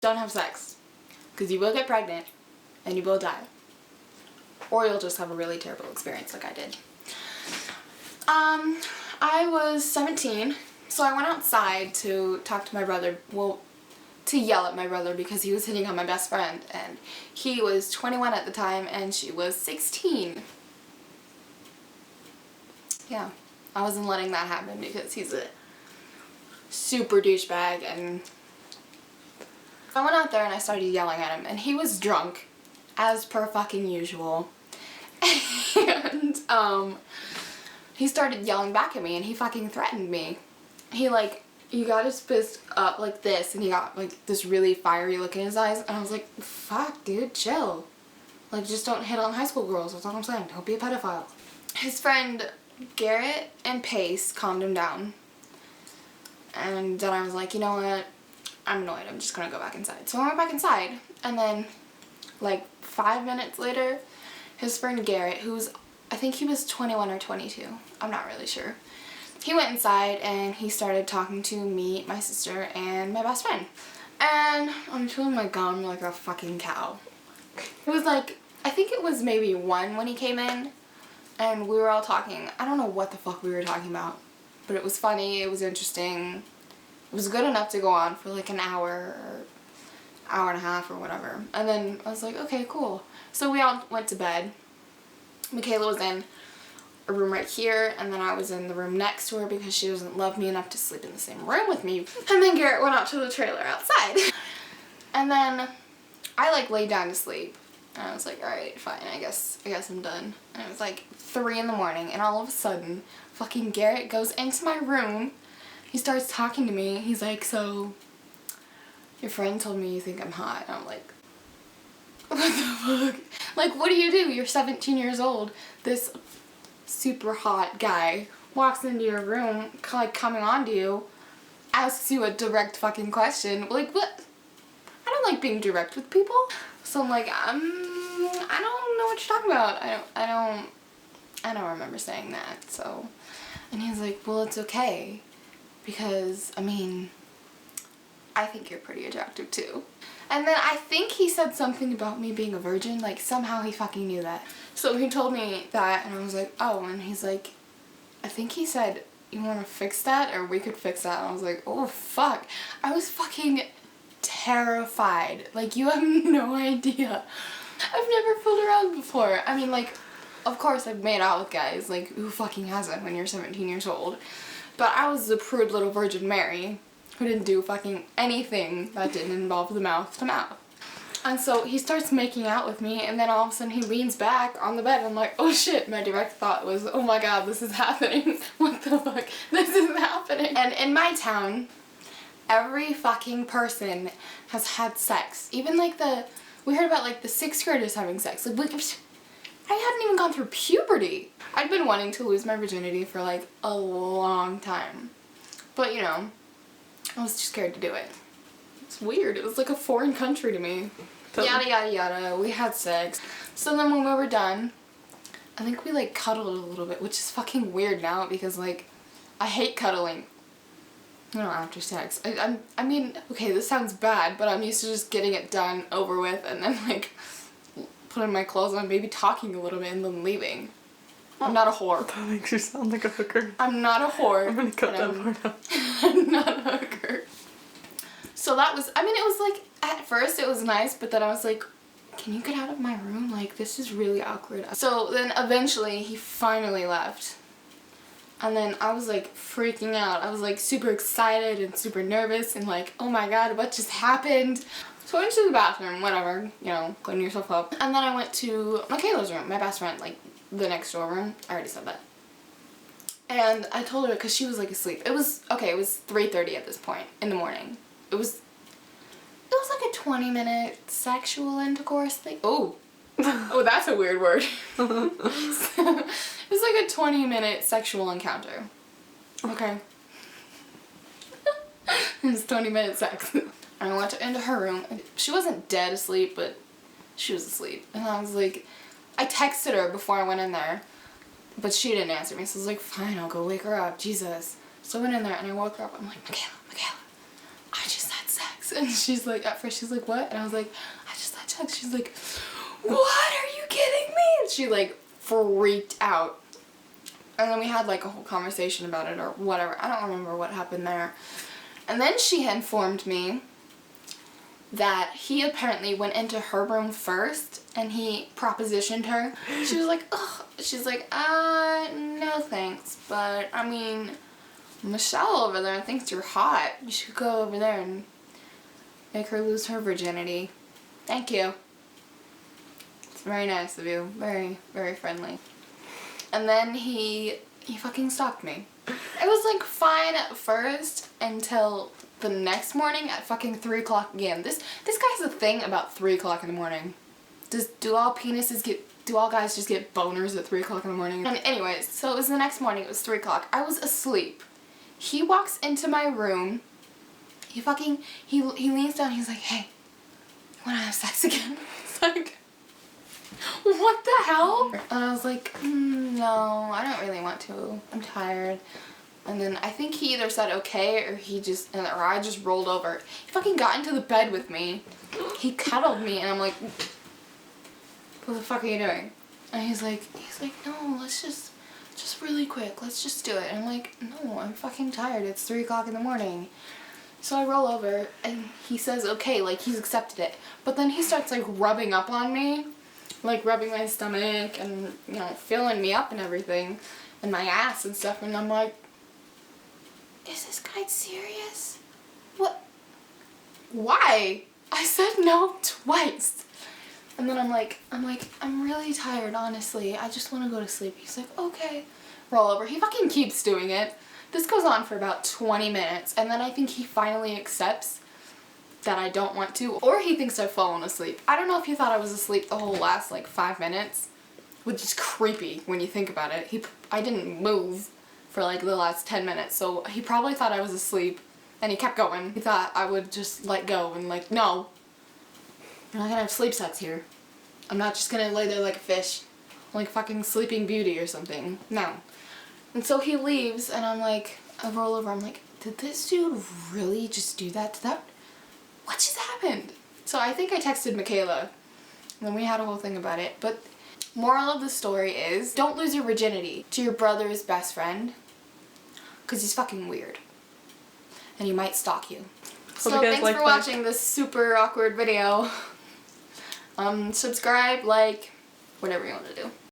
don't have sex. Because you will get pregnant and you will die. Or you'll just have a really terrible experience like I did. I was 17, so I went outside to talk to my brother, well, to yell at my brother because he was hitting on my best friend, and he was 21 at the time and she was 16. Yeah, I wasn't letting that happen because he's a super douchebag, and I went out there and I started yelling at him, and he was drunk, as per fucking usual, and he started yelling back at me and he fucking threatened me. He got his fist up like this and he got like this really fiery look in his eyes, and I was like, fuck dude, chill. Like, just don't hit on high school girls, that's all I'm saying. Don't be a pedophile. His friend Garrett and Pace calmed him down. And then I was like, you know what? I'm annoyed, I'm just gonna go back inside. So I went back inside, and then like 5 minutes later, his friend Garrett, who's, I think he was 21 or 22, I'm not really sure. He went inside and he started talking to me, my sister, and my best friend. And I'm chewing my gum like a fucking cow. It was like, I think it was maybe 1 when he came in, and we were all talking. I don't know what the fuck we were talking about, but it was funny, it was interesting. It was good enough to go on for like an hour or hour and a half or whatever. And then I was like, okay, cool. So we all went to bed. Michaela was in a room right here, and then I was in the room next to her because she doesn't love me enough to sleep in the same room with me. And then Garrett went out to the trailer outside. And then I like laid down to sleep. And I was like, alright, fine, I guess I'm done. And it was like 3 in the morning, and all of a sudden, fucking Garrett goes into my room. He starts talking to me. He's like, so, your friend told me you think I'm hot. And I'm like, what the fuck? Like, what do? You're 17 years old. This super hot guy walks into your room, like, coming on to you, asks you a direct fucking question. Like, what? I don't like being direct with people. So I'm like, I don't know what you're talking about. I don't remember saying that. So, and he's like, well, it's okay, because, I mean, I think you're pretty attractive too. And then I think he said something about me being a virgin, like somehow he fucking knew that. So he told me that, and I was like, oh, and he's like, I think he said, you want to fix that, or we could fix that. And I was like, oh fuck. I was fucking terrified. Like, you have no idea. I've never fooled around before. I mean, like, of course I've made out with guys, like, who fucking hasn't when you're 17 years old. But I was the prude little Virgin Mary who didn't do fucking anything that didn't involve the mouth to mouth. And so he starts making out with me, and then all of a sudden he leans back on the bed, and I'm like, oh shit. My direct thought was, oh my god, this is happening. What the fuck? This is happening. And in my town, every fucking person has had sex. Even like we heard about like the 6th graders having sex. Like, I hadn't even gone through puberty. I'd been wanting to lose my virginity for like a long time. But you know, I was too scared to do it. It's weird. It was like a foreign country to me. Yada yada yada. We had sex. So then when we were done, I think we like cuddled a little bit, which is fucking weird now because like I hate cuddling. You know, after sex. I mean, okay, this sounds bad, but I'm used to just getting it done, over with, and then like putting my clothes on, maybe talking a little bit, and then leaving. I'm not a whore. That makes you sound like a hooker. I'm not a whore. I'm gonna cut that part out. I'm not a hooker. So that was, I mean, it was like, at first it was nice, but then I was like, can you get out of my room? Like, this is really awkward. So then eventually he finally left. And then I was like freaking out. I was like super excited and super nervous and like, oh my god, what just happened? So I went to the bathroom, whatever, you know, clean yourself up. And then I went to Michaela's room, my best friend, like the next door room. I already said that. And I told her, because she was like asleep. It was 3:30 at this point in the morning. It was like a 20-minute sexual intercourse thing. Oh, that's a weird word. So, it was like a 20-minute sexual encounter. Okay. It was 20-minute sex. And I went into her room. She wasn't dead asleep, but she was asleep. And I was like, I texted her before I went in there, but she didn't answer me. So I was like, fine, I'll go wake her up. Jesus. So I went in there and I woke her up. I'm like, Michaela, I just had sex. checks. And she's like, at first she's like, what? And I was like, I just had checks. She's like, what? Are you kidding me? And she like freaked out. And then we had like a whole conversation about it or whatever. I don't remember what happened there. And then she informed me that he apparently went into her room first and he propositioned her. She was like, ugh. She's like, no thanks. But, I mean, Michelle over there thinks you're hot. You should go over there and make her lose her virginity. Thank you. It's very nice of you. Very, very friendly. And then he fucking stalked me. It was like fine at first until the next morning at fucking 3 o'clock again. This guy has a thing about 3 o'clock in the morning. Do all guys just get boners at 3 o'clock in the morning? And anyways, so it was the next morning, it was 3 o'clock. I was asleep. He walks into my room. He leans down, he's like, hey, you wanna have sex again? It's like, what the hell? And I was like, no, I don't really want to. I'm tired. And then I think he either said okay or I just rolled over. He fucking got into the bed with me. He cuddled me and I'm like, what the fuck are you doing? And he's like, no, let's just really quick, let's just do it. And I'm like, no, I'm fucking tired. It's 3 o'clock in the morning. So I roll over and he says okay, like he's accepted it. But then he starts like rubbing up on me. Like rubbing my stomach and, you know, filling me up and everything. And my ass and stuff. And I'm like, is this guy serious? What? Why? I said no twice. And then I'm like, I'm really tired, honestly. I just want to go to sleep. He's like, okay. Roll over. He fucking keeps doing it. This goes on for about 20 minutes. And then I think he finally accepts that I don't want to. Or he thinks I've fallen asleep. I don't know if he thought I was asleep the whole last like 5 minutes. Which is creepy when you think about it. I didn't move for like the last 10 minutes. So he probably thought I was asleep. And he kept going. He thought I would just let go and like, no. We're not gonna have sleep sex here. I'm not just gonna lay there like a fish. Like fucking Sleeping Beauty or something. No. And so he leaves and I'm like, I roll over. I'm like, did this dude really just do that to that? What just happened? So I think I texted Michaela. And then we had a whole thing about it. But moral of the story is, don't lose your virginity to your brother's best friend. Because he's fucking weird. And he might stalk you. So thanks for watching this super awkward video. Subscribe, like, whatever you want to do.